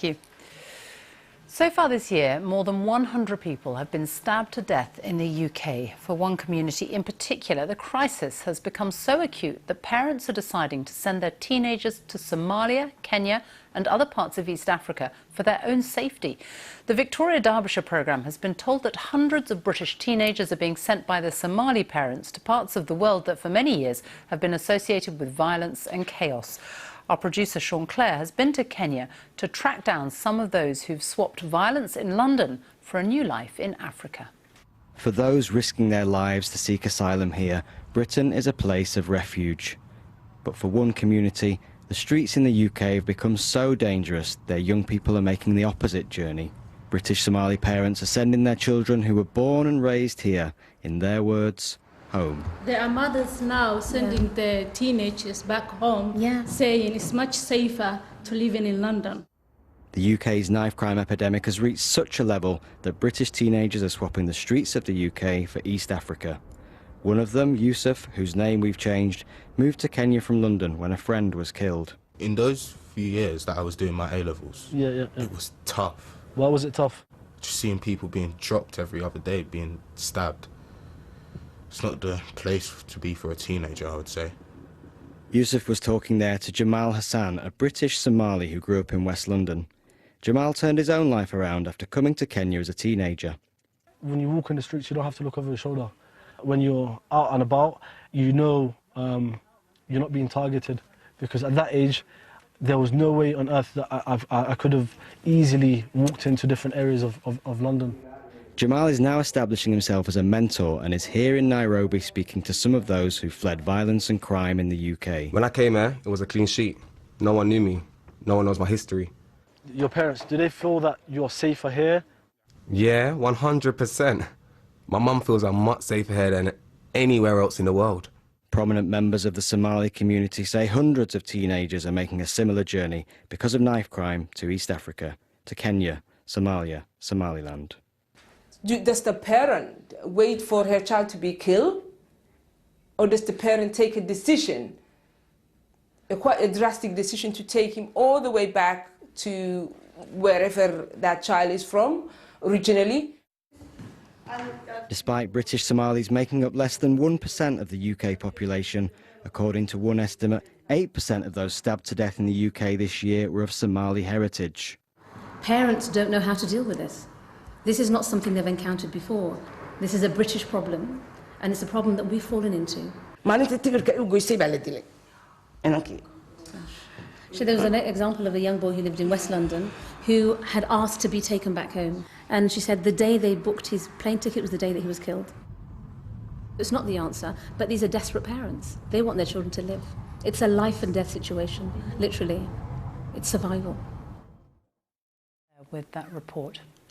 Thank you. So far this year, more than 100 people have been stabbed to death in the UK. For one community in particular, the crisis has become so acute that parents are deciding to send their teenagers to Somalia, Kenya and other parts of East Africa for their own safety. The Victoria Derbyshire programme has been told that hundreds of British teenagers are being sent by their Somali parents to parts of the world that for many years have been associated with violence and chaos. Our producer Sean Clare has been to Kenya to track down some of those who've swapped violence in London for a new life in Africa. For those risking their lives to seek asylum here, Britain is a place of refuge. But for one community, the streets in the UK have become so dangerous their young people are making the opposite journey. British Somali parents are sending their children who were born and raised here, in their words, home. There are mothers now sending their teenagers back home, saying it's much safer to live in London. The UK's knife crime epidemic has reached such a level that British teenagers are swapping the streets of the UK for East Africa. One of them, Yusuf, whose name we've changed, moved to Kenya from London when a friend was killed. In those few years that I was doing my A-levels, it was tough. Why was it tough? Just seeing people being dropped every other day, being stabbed. It's not the place to be for a teenager, I would say. Yusuf was talking there to Jamal Hassan, a British Somali who grew up in West London. Jamal turned his own life around after coming to Kenya as a teenager. When you walk in the streets, you don't have to look over your shoulder. When you're out and about, you know you're not being targeted, because at that age, there was no way on earth that I could have easily walked into different areas of London. Jamal is now establishing himself as a mentor and is here in Nairobi speaking to some of those who fled violence and crime in the UK. When I came here, it was a clean sheet. No one knew me. No one knows my history. Your parents, do they feel that you're safer here? Yeah, 100%. My mum feels I'm much safer here than anywhere else in the world. Prominent members of the Somali community say hundreds of teenagers are making a similar journey because of knife crime to East Africa, to Kenya, Somalia, Somaliland. Does the parent wait for her child to be killed? Or does the parent take a decision, quite a drastic decision, to take him all the way back to wherever that child is from originally? Despite British Somalis making up less than 1% of the UK population, according to one estimate, 8% of those stabbed to death in the UK this year were of Somali heritage. Parents don't know how to deal with this. This is not something they've encountered before. This is a British problem, and it's a problem that we've fallen into. So there was an example of a young boy who lived in West London who had asked to be taken back home. And she said the day they booked his plane ticket was the day that he was killed. It's not the answer, but these are desperate parents. They want their children to live. It's a life and death situation, literally. It's survival. With that report.